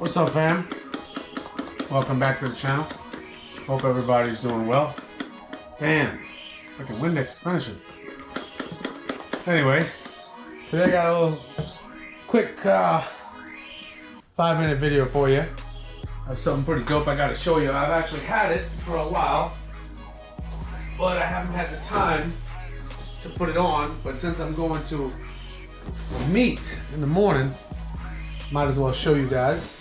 What's up, fam? Welcome back to the channel. Hope everybody's doing well. Damn, freaking Windex is finishing. Anyway, today I got a little quick 5-minute video for you. I have something pretty dope I gotta show you. I've actually had it for a while, but I haven't had the time to put it on. But since I'm going to meet in the morning, might as well show you guys.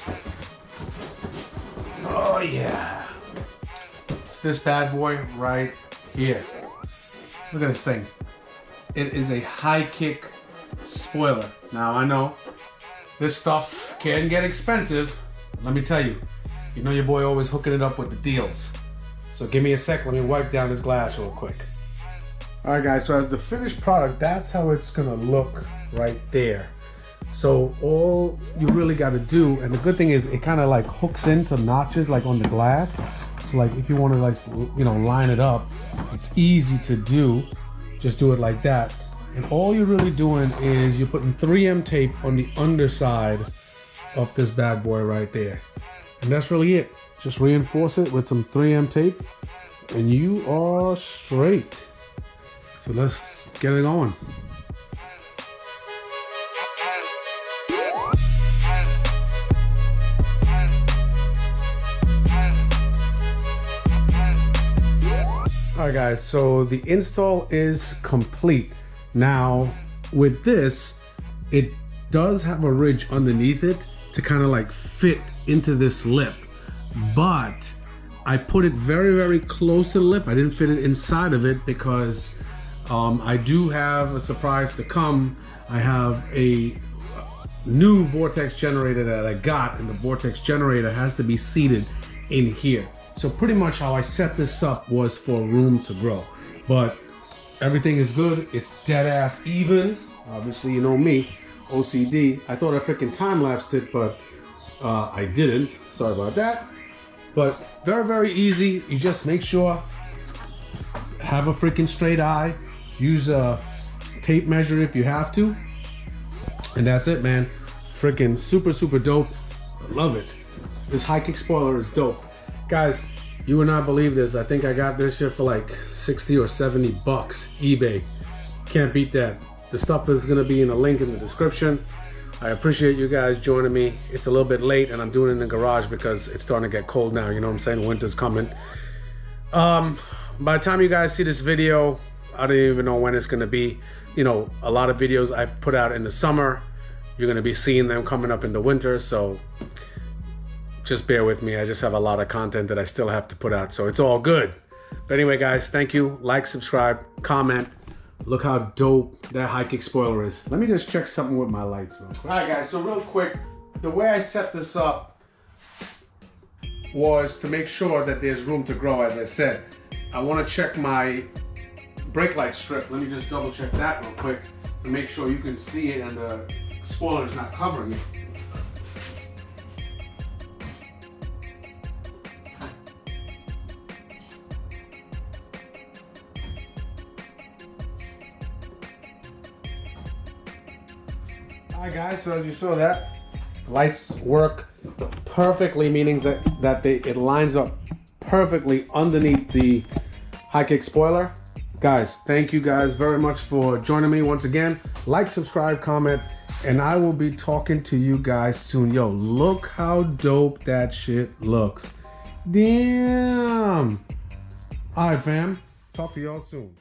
Oh yeah. It's this bad boy right here. Look at this thing. It is a high kick spoiler. Now I know this stuff can get expensive. Let me tell you, you know your boy always hooking it up with the deals. So give me a sec, let me wipe down this glass real quick. All right guys, so as the finished product, that's how it's gonna look right there. So all you really got to do, and the good thing is it kind of like hooks into notches like on the glass. So like if you want to like, you know, line it up, it's easy to do. Just do it like that. And all you're really doing is you're putting 3M tape on the underside of this bad boy right there. And that's really it. Just reinforce it with some 3M tape and you are straight. So let's get it on. Alright guys, so the install is complete. Now with this, it does have a ridge underneath it to kind of like fit into this lip, but I put it very, very close to the lip. I didn't fit it inside of it because I do have a surprise to come. I have a new vortex generator that I got, and the vortex generator has to be seated in here. So pretty much how I set this up was for room to grow, but everything is good. It's dead ass even. Obviously, you know me, OCD. I thought I freaking time-lapsed it, but I didn't. Sorry about that. But very, very easy. You just make sure, have a freaking straight eye. Use a tape measure if you have to. And that's it, man. Freaking super, super dope. I love it. This high kick spoiler is dope. Guys, you would not believe this. I think I got this shit for like 60 or 70 bucks, eBay. Can't beat that. The stuff is gonna be in a link in the description. I appreciate you guys joining me. It's a little bit late and I'm doing it in the garage because it's starting to get cold now, you know what I'm saying? Winter's coming. By the time you guys see this video, I don't even know when it's gonna be. You know, a lot of videos I've put out in the summer, you're gonna be seeing them coming up in the winter, so just bear with me. I just have a lot of content that I still have to put out, so it's all good. But anyway, guys, thank you. Like, subscribe, comment. Look how dope that high kick spoiler is. Let me just check something with my lights real quick. All right, guys, so real quick, the way I set this up was to make sure that there's room to grow, as I said. I want to check my brake light strip. Let me just double check that real quick to make sure you can see it and the spoiler is not covering it. Alright guys, so as you saw that, the lights work perfectly, meaning that it lines up perfectly underneath the high kick spoiler. Guys, thank you guys very much for joining me once again. Like, subscribe, comment, and I will be talking to you guys soon. Yo, look how dope that shit looks. Damn. Alright fam, talk to y'all soon.